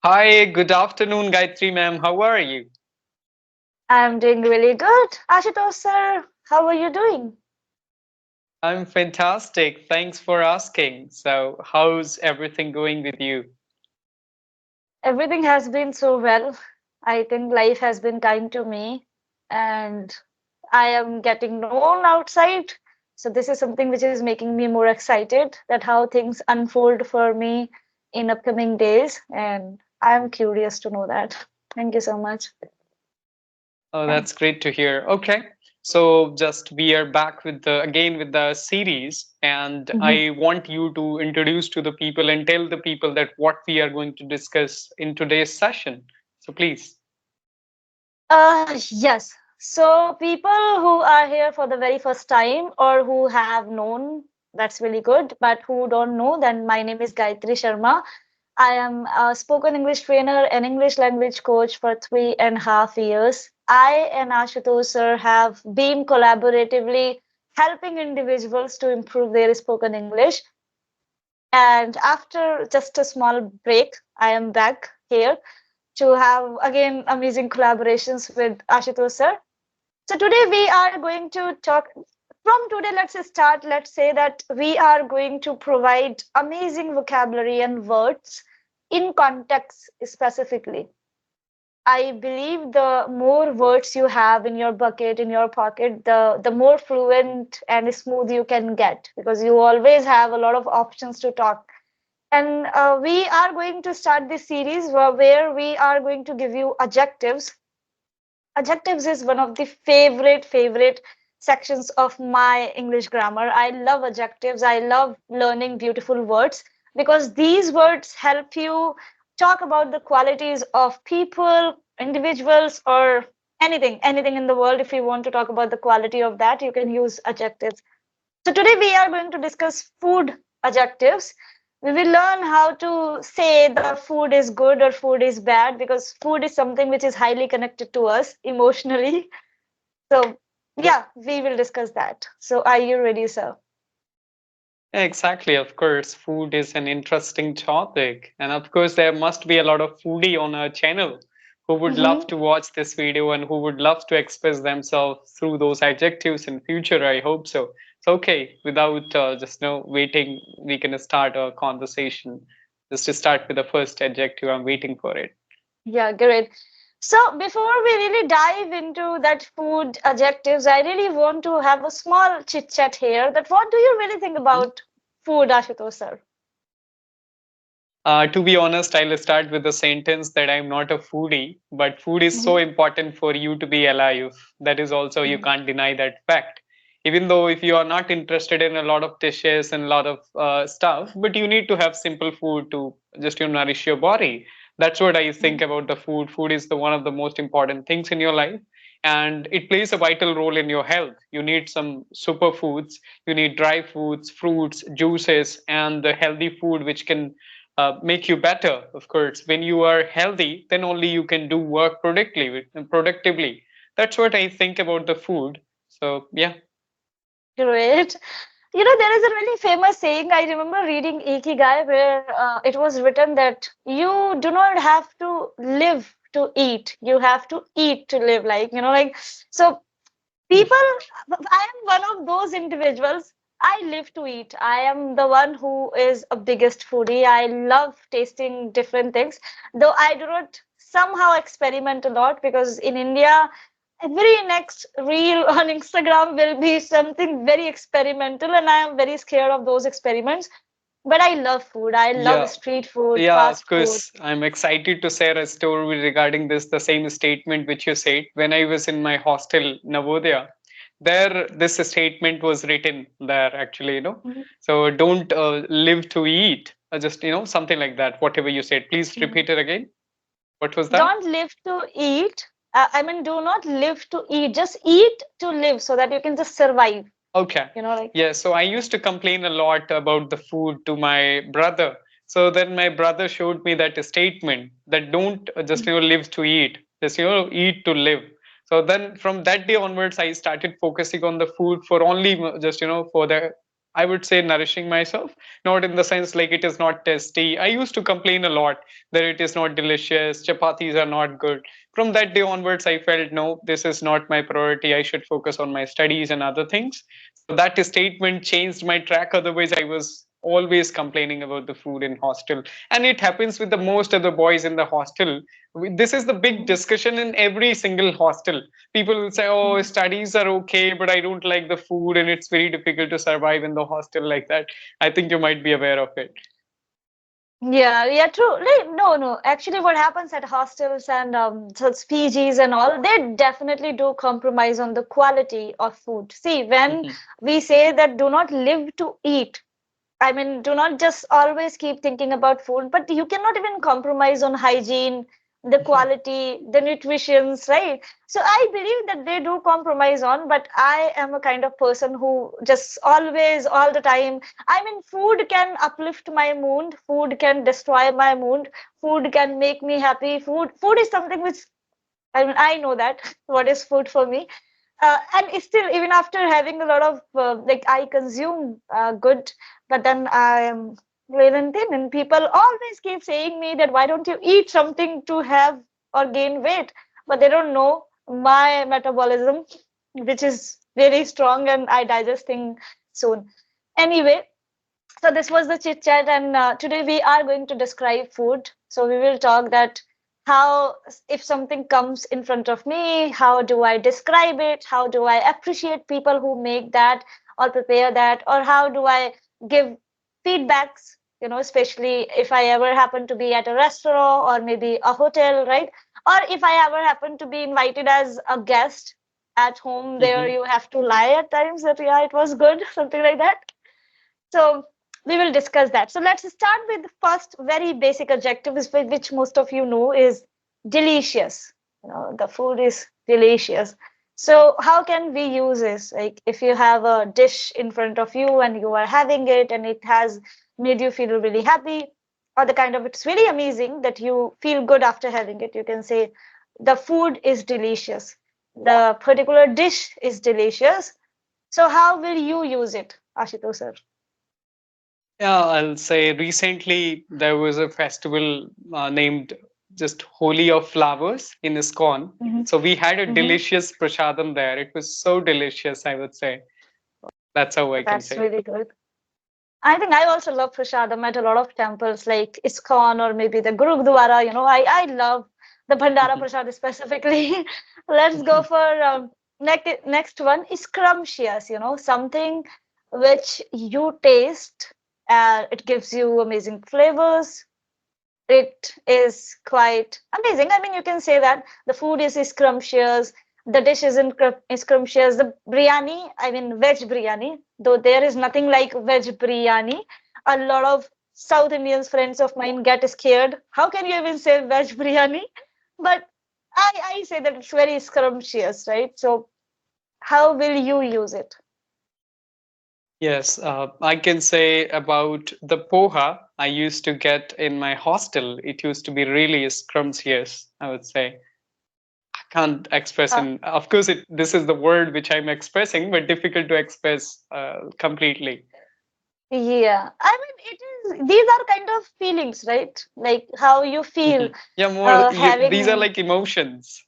Hi, good afternoon, Gayatri ma'am. How are you? I'm doing really good. Ashutosh sir, how are you doing? I'm fantastic. Thanks for asking. So, how's everything going with you? Everything has been so well. I think life has been kind to me, and I am getting known outside. So this is something which is making me more excited that how things unfold for me in upcoming days, and I'm curious to know that. Thank you so much. Oh, Yeah. that's great to hear. Okay. So, just we are back with the series, and Mhm. I want you to introduce to the people and tell the people that what we are going to discuss in today's session. So, please. Yes. So people who are here for the very first time or who have known, that's really good. But who don't know, then my name is Gayatri Sharma. I am a spoken English trainer and English language coach for 3.5 years. I and Ashutosh sir have been collaboratively helping individuals to improve their spoken English. And after just a small break, I am back here to have again amazing collaborations with Ashutosh sir. So today we are going to talk from today, let's start. Let's say that we are going to provide amazing vocabulary and words in context specifically. I believe the more words you have in your bucket, in your pocket, the more fluent and smooth you can get because you always have a lot of options to talk. And we are going to start this series where we are going to give you adjectives. Adjectives is one of the favorite sections of my English grammar. I love adjectives. I love learning beautiful words because these words help you talk about the qualities of people, individuals, or anything in the world. If you want to talk about the quality of that, you can use adjectives. So today we are going to discuss food adjectives. We will learn how to say the food is good or food is bad because food is something which is highly connected to us emotionally. So yeah, we will discuss that. So are you ready, sir? Exactly, of course, food is an interesting topic. And of course, there must be a lot of foodie on our channel who would love Mm-hmm. to watch this video and who would love to express themselves through those adjectives in future. I hope so. So, okay, without just no waiting, we can start our conversation. Just to start with the first adjective, I'm waiting for it. Yeah, great. So before we really dive into that food adjectives, I really want to have a small chit chat here. That what do you really think Mhm. about food, Ashutosh sir? To be honest, I'll start with the sentence that I'm not a foodie, but food is so Mm-hmm. important for you to be alive. That is also, you Mm-hmm. can't deny that fact. Even though if you are not interested in a lot of dishes and a lot of stuff, but you need to have simple food to just nourish your body. That's what I think about the food. Food is the one of the most important things in your life, and it plays a vital role in your health. You need some superfoods, you need dry foods, fruits, juices, and the healthy food which can make you better. Of course, when you are healthy, then only you can do work productively. That's what I think about the food. So yeah. Great. You know, there is a really famous saying. I remember reading Ikigai where it was written that you do not have to live to eat. You have to eat to live. So people, I am one of those individuals. I live to eat. I am the one who is a biggest foodie. I love tasting different things, though I do not somehow experiment a lot because in India, every next reel on Instagram will be something very experimental, and I am very scared of those experiments. But I love food. I love Yeah. street food, Yeah, of fast food. course. I'm excited to share a story regarding this, the same statement which you said. When I was in my hostel, Navodaya, there, this statement was written there actually, Mhm. So don't live to eat, just, something like that, whatever you said. Please Mhm. repeat it again. What was that? Don't live to eat. I mean, do not live to eat. Just eat to live so that you can just survive. Okay. You know, like. Yeah, so I used to complain a lot about the food to my brother. So then my brother showed me that statement that don't just live to eat, just eat to live. So then from that day onwards, I started focusing on the food for only just for the I would say nourishing myself, not in the sense like it is not tasty. I used to complain a lot that it is not delicious, chapatis are not good. From that day onwards, I felt no, this is not my priority. I should focus on my studies and other things. So that statement changed my track. Otherwise, I was always complaining about the food in hostel. And it happens with the most of the boys in the hostel. This is the big Mhm. discussion in every single hostel. People will say, oh, Mhm. studies are okay, but I don't like the food and it's very difficult to survive in the hostel like that. I think you might be aware of it. Yeah, yeah, true. Like, no, no. Actually, what happens at hostels and so it's PGs and all, they definitely do compromise on the quality of food. See, when Mhm. we say that do not live to eat, I mean, do not just always keep thinking about food, but you cannot even compromise on hygiene, the quality, the nutritions, right? So I believe that they do compromise on, but I am a kind of person who just always, all the time. I mean, food can uplift my mood, food can destroy my mood, food can make me happy. Food is something which I mean, I know that what is food for me. And it's still, even after having a lot of, like, I consume good, but then I am lean and thin. And people always keep saying me that why don't you eat something to have or gain weight? But they don't know my metabolism, which is very strong, and I digest things soon. Anyway, so this was the chit chat, and today we are going to describe food. So we will talk that how, if something comes in front of me, how do I describe it? How do I appreciate people who make that or prepare that? Or how do I give feedbacks? You know, especially if I ever happen to be at a restaurant or maybe a hotel, right? Or if I ever happen to be invited as a guest at home, there Mhm. you have to lie at times that yeah, it was good, something like that. So we will discuss that. So let's start with the first very basic adjective, is which most of you know is delicious. You know, the food is delicious. So how can we use this? Like if you have a dish in front of you and you are having it and it has made you feel really happy, or the kind of it's really amazing that you feel good after having it, you can say the food is delicious. The particular dish is delicious. So how will you use it, Ashutosh sir? Yeah, I'll say recently there was a festival named just Holy of Flowers in ISKCON. Mhm. So we had a Mhm. delicious prasadam there. It was so delicious, I would say. That's how I can That's say. really good. I think I also love prasadam at a lot of temples like ISKCON or maybe the Gurudwara. You know, I love the Bhandara Prasad specifically. Let's go for next one is scrumptious. You know, something which you taste. It gives you amazing flavors. It is quite amazing. I mean, you can say that the food is scrumptious, the dish is scrumptious. The biryani, I mean, veg biryani, though there is nothing like veg biryani. A lot of South Indians friends of mine get scared. How can you even say veg biryani? But I say that it's very scrumptious, right? So, how will you use it? Yes, I can say about the poha I used to get in my hostel. It used to be really scrumptious, I would say. I can't express Uh, in, of course, this is the word which I'm expressing, but difficult to express completely. yeah, I mean, it is. These are kind of feelings, right? Like how you feel Yeah, more, these are having. like emotions.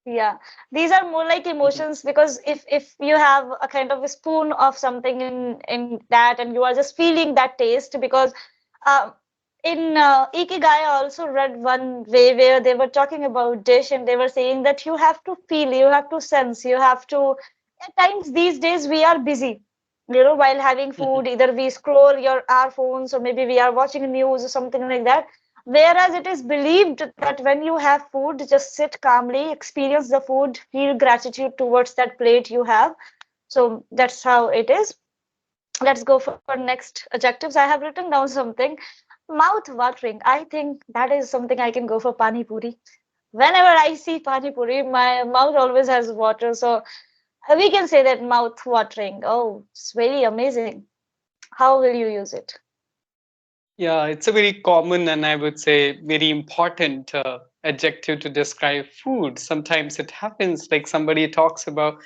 Yeah, these are more like emotions because if you have a kind of a spoon of something in that and you are just feeling that taste because uh, in Ikigai I also read one way where they were talking about dish and they were saying that you have to feel, you have to sense, you have to. At times these days we are busy, you know, while having food, either we scroll our phones or maybe we are watching news or something like that. Whereas it is believed that when you have food, just sit calmly, experience the food, feel gratitude towards that plate you have. So that's how it is. Let's go for next adjectives. I have written down something. Mouth watering. I think that is something I can go for pani puri. Whenever I see pani puri, my mouth always has water. So we can say that mouth watering. Oh, it's very amazing. How will you use it? Yeah, it's a very common and I would say very important adjective to describe food. Sometimes it happens like somebody talks about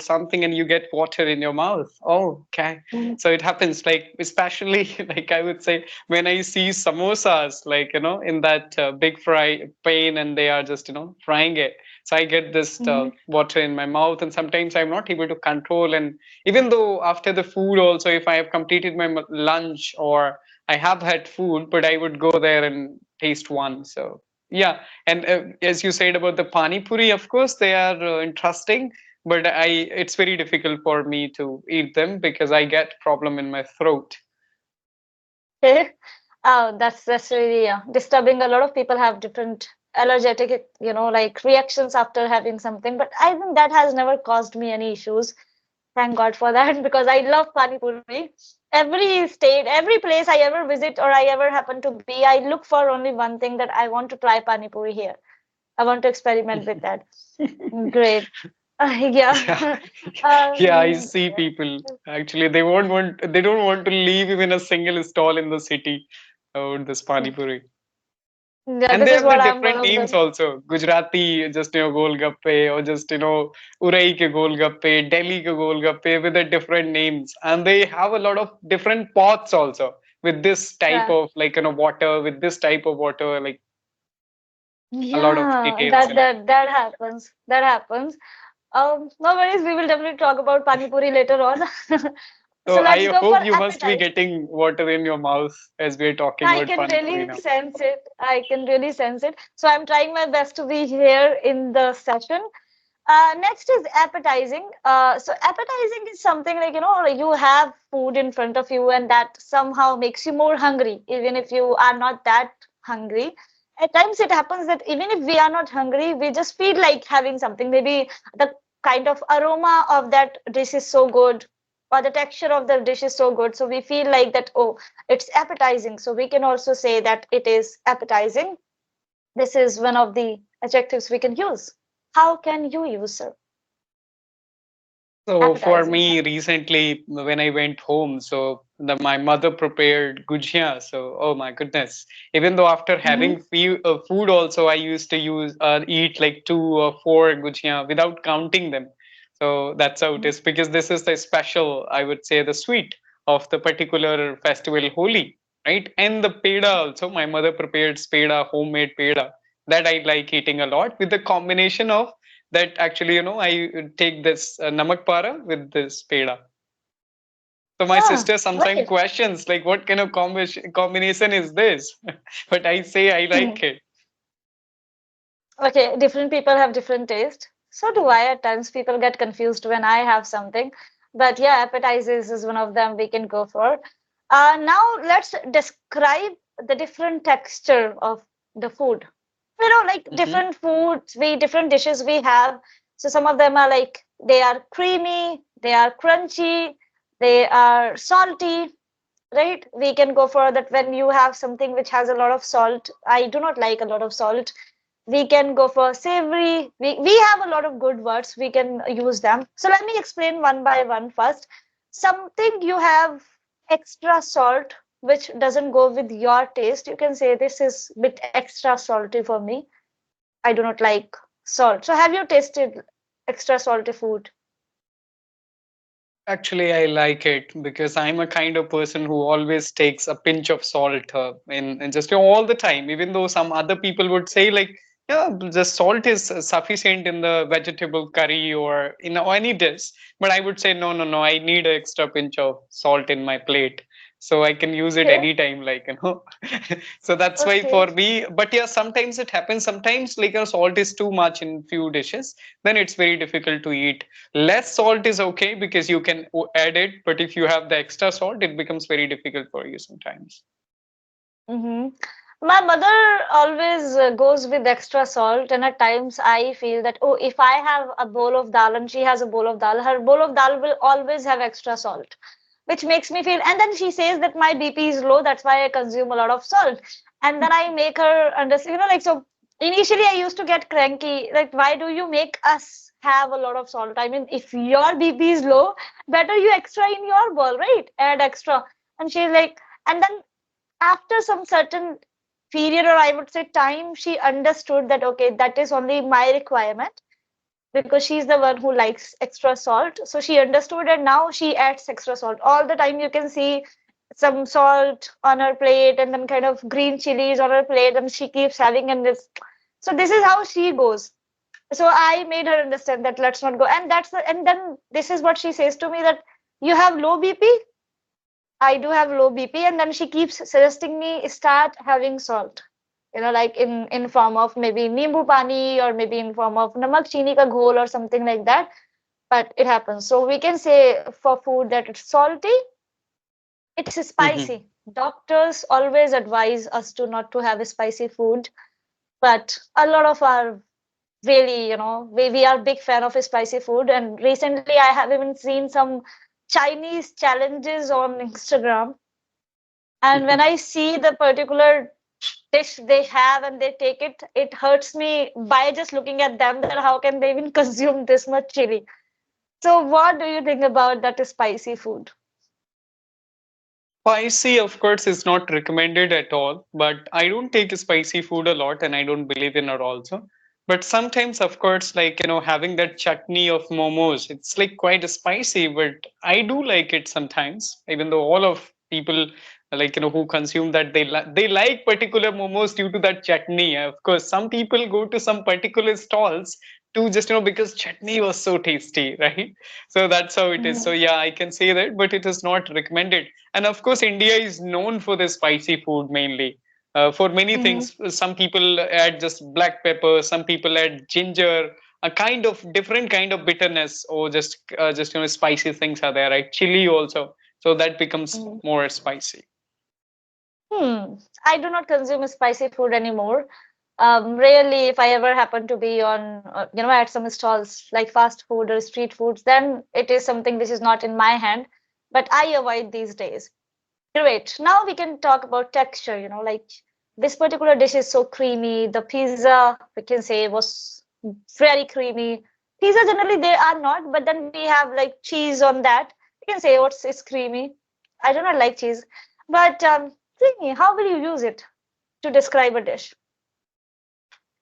something and you get water in your mouth. Oh, okay. Mhm. So it happens like especially like I would say when I see samosas like in that big fry pan and they are just frying it. So I get this Mhm. water in my mouth and sometimes I'm not able to control. And even though after the food also, if I have completed my lunch or I have had food, but I would go there and taste one. So yeah, and as you said about the pani puri, of course they are interesting, but it's very difficult for me to eat them because I get problem in my throat. Okay. Oh, that's really disturbing. A lot of people have different allergic, like reactions after having something, but I think that has never caused me any issues. Thank God for that because I love Pani Puri. Every state, every place I ever visit or I ever happen to be, I look for only one thing that I want to try Pani Puri here. I want to experiment with that. Great. Yeah, Yeah. yeah, I Um, see people actually they don't want to leave even a single stall in the city about this pani puri. yeah, And this they is have the what I'm one different of names them. also. Gujarati, just golgappe, or just Urai ke golgappe, Delhi ke golgappe with the different names. And they have a lot of different pots also with this type Yeah. of like water, with this type of water, like a lot of Yeah, details that in it. that that happens. That happens. No worries, we will definitely talk about Pani Puri later on. So So let's I go for hope you must be appetite. getting water in your mouth as we're talking I about can pani puri really now. sense it. I can really sense it. So I'm trying my best to be here in the session. Next is appetizing. So appetizing is something like, you have food in front of you and that somehow makes you more hungry, even if you are not that hungry. At times it happens that even if we are not hungry, we just feel like having something. Maybe the kind of aroma of that dish is so good, or the texture of the dish is so good. So we feel like that, oh, it's appetizing. So we can also say that it is appetizing. This is one of the adjectives we can use. How can you use So for appetizing? me, recently when I went home, so my mother prepared gujia. So oh my goodness! Even though after Mm-hmm. having food, also I used to eat like 2 or 4 gujia without counting them. So that's how it is because this is the special, I would say, the sweet of the particular festival, Holi, right? And the peda also. My mother prepared peda, homemade peda that I like eating a lot with the combination of that actually I take this namak para with this peda. So my Ah, sister sometimes right. questions like what kind of combination is this, but I say I like it. Okay, different people have different taste. So do I. At times, people get confused when I have something. But yeah, appetizers is one of them we can go for. Now let's describe the different texture of the food. Like Hmm. different foods, different dishes we have. So some of them are like they are creamy, they are crunchy, they are salty, right? We can go for that when you have something which has a lot of salt. I do not like a lot of salt. We can go for savory. We have a lot of good words. We can use them. So let me explain one by one first. Something you have extra salt, which doesn't go with your taste. You can say this is a bit extra salty for me. I do not like salt. So have you tasted extra salty food? Actually, I like it because I'm a kind of person who always takes a pinch of salt in just all the time. Even though some other people would say like, yeah, the salt is sufficient in the vegetable curry or in any dish, but I would say no, no, no. I need an extra pinch of salt in my plate, so I can use it Okay. anytime. So that's why for Okay. me. But yeah, sometimes it happens. Sometimes salt is too much in few dishes, then it's very difficult to eat. Less salt is okay because you can add it, but if you have the extra salt it becomes very difficult for you sometimes. Mm-hmm. My mother always goes with extra salt, and at times I feel that, oh, if I have a bowl of dal and she has a bowl of dal, her bowl of dal will always have extra salt, which makes me feel. And then she says that my BP is low, that's why I consume a lot of salt. And then I make her understand, like, so initially I used to get cranky, like, why do you make us have a lot of salt? I mean, if your BP is low, better you extra in your bowl, right? Add extra. And she's like, and then after some certain period, or I would say time, she understood that okay, that is only my requirement, because she's the one who likes extra salt. So she understood, and now she adds extra salt all the time. You can see some salt on her plate, and then kind of green chilies on her plate, and she keeps having, and this. So this is how she goes. So I made her understand that let's not go. And and then this is what she says to me, that you have low BP. I do have low BP, and then she keeps suggesting me start having salt. Like in form of maybe nimbu pani, or maybe in form of namak chini ka ghol or something like that. But it happens. So we can say for food that it's salty, it's Mhm. spicy. Doctors always advise us to not to have spicy food, but a lot of our really, we are big fan of spicy food. And recently I have even seen some Chinese challenges on Instagram. And when Mhm. I see the particular dish they have and they take it, it hurts me by just looking at them, that how can they even consume this much chili. So what do you think about that spicy food? Spicy, of course, is not recommended at all, but I don't take spicy food a lot and I don't believe in it also. But sometimes, of course, like, having that chutney of momos, it's like quite spicy, but I do like it sometimes, even though all of people like, who consume that, they like particular momos due to that chutney. Of course, some people go to some particular stalls to just, because chutney was so tasty, right? So that's how it is. So Mhm. yeah, I can say that, but it is not recommended. And of course, India is known for the spicy food mainly. For many Mhm. things, some people add just black pepper, some people add ginger, a kind of different kind of bitterness, or just spicy things are there, right? Chili also, so that becomes Mhm. more spicy. I do not consume spicy food anymore. Rarely, if I ever happen to be on, at some stalls like fast food or street foods, then it is something which is not in my hand. But I avoid these days. Great. Now we can talk about texture. Like this particular dish is so creamy. The pizza, we can say, was very creamy. Pizza generally they are not, but then we have like cheese on that. We can say what's it's creamy. I do not like cheese, but creamy. How will you use it to describe a dish?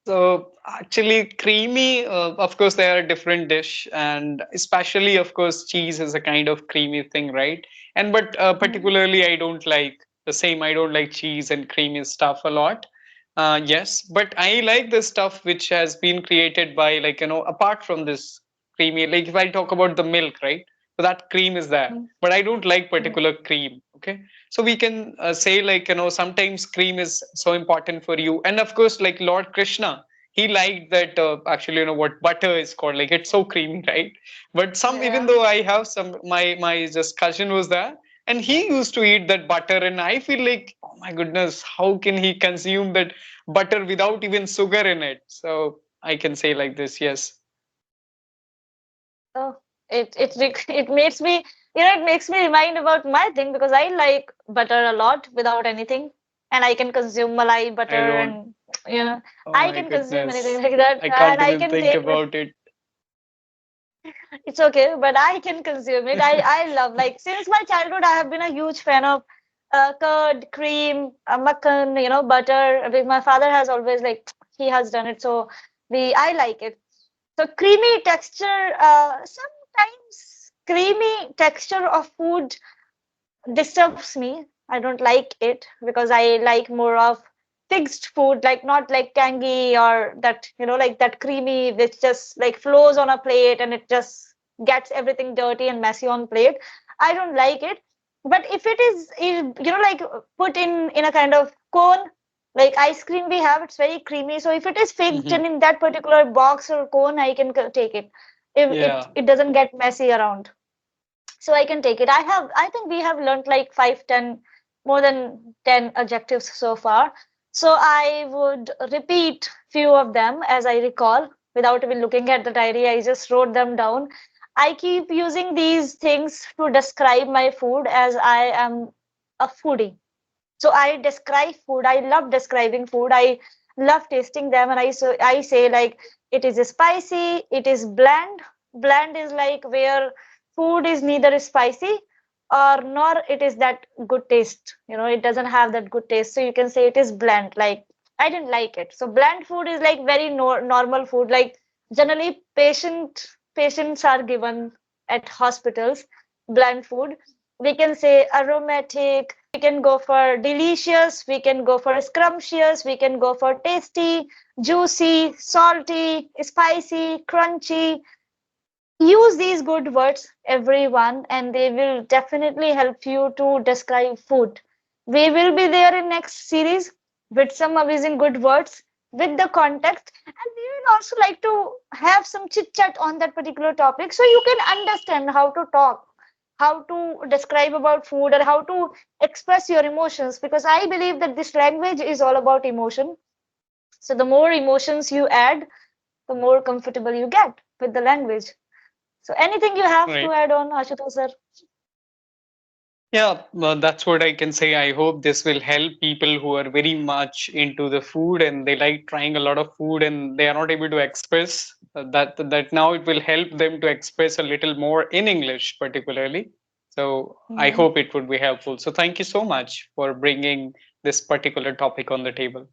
So actually, creamy. Of course, they are a different dish, and especially, of course, cheese is a kind of creamy thing, right? And but Mhm. particularly, I don't like the same. I don't like cheese and creamy stuff a lot. Yes, but I like the stuff which has been created by, like, apart from this creamy. Like if I talk about the milk, right? So that cream is there, Mhm. but I don't like Mhm. particular cream. Okay, so we can say, like, sometimes cream is so important for you. And of course, like Lord Krishna, he liked that, actually, what butter is called, like it's so creamy, right? But some, even Yeah. though I have some, my just cousin was there, and he used to eat that butter, and I feel like, oh my goodness, how can he consume that butter without even sugar in it? So I can say like this, yes. Oh, it makes me, it makes me remind about my thing, because I like butter a lot without anything, and I can consume malai I butter, don't. and you know, Oh I my can consume anything goodness, like that, I and can't I even can think take. about it. It's okay, but I can consume it. I love, like, since my childhood, I have been a huge fan of curd, cream, makhan, butter. I mean, my father has always like he has done it, so we I like it. So creamy texture. Sometimes creamy texture of food disturbs me. I don't like it because I like more of fixed food, like not like tangy, or that, like that creamy, which just like flows on a plate and it just gets everything dirty and messy on plate. I don't like it. But if it is, like put in a kind of cone, like ice cream we have, it's very creamy. So if it is fixed Mhm. and in that particular box or cone, I can take it. If it Yeah. it doesn't get messy around, so I can take it. I think we have learned like 5, 10, more than 10 adjectives so far. So I would repeat few of them as I recall without even looking at the diary. I just wrote them down. I keep using these things to describe my food, as I am a foodie. So I describe food. I love describing food. I love tasting them, and I say like it is spicy, it is bland. Bland is like where food is neither spicy or nor it is that good taste. It doesn't have that good taste. So you can say it is bland. Like I didn't like it. So bland food is like very normal food. Like generally patients are given at hospitals bland food. We can say aromatic. We can go for delicious. We can go for scrumptious. We can go for tasty, juicy, salty, spicy, crunchy. Use these good words, everyone, and they will definitely help you to describe food. We will be there in next series with some amazing good words with the context, and we will also like to have some chit chat on that particular topic so you can understand how to talk, how to describe about food, or how to express your emotions. Because I believe that this language is all about emotion. So the more emotions you add, the more comfortable you get with the language. So anything you have to Right. add on, Ashutosh sir? Yeah, well, that's what I can say. I hope this will help people who are very much into the food and they like trying a lot of food and they are not able to express that now it will help them to express a little more in English, particularly. So I Mhm. hope it would be helpful. So thank you so much for bringing this particular topic on the table.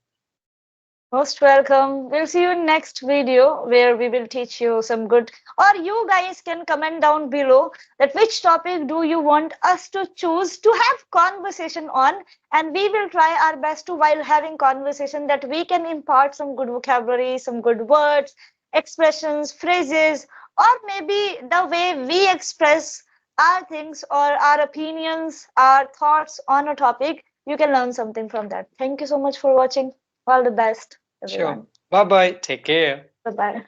Most welcome. We'll see you in next video where we will teach you some good, or you guys can comment down below that which topic do you want us to choose to have conversation on, and we will try our best to, while having conversation, that we can impart some good vocabulary, some good words, expressions, phrases, or maybe the way we express our things or our opinions, our thoughts on a topic. You can learn something from that. Thank you so much for watching. All the best, Sure. everyone. Bye bye. Take care. Bye bye.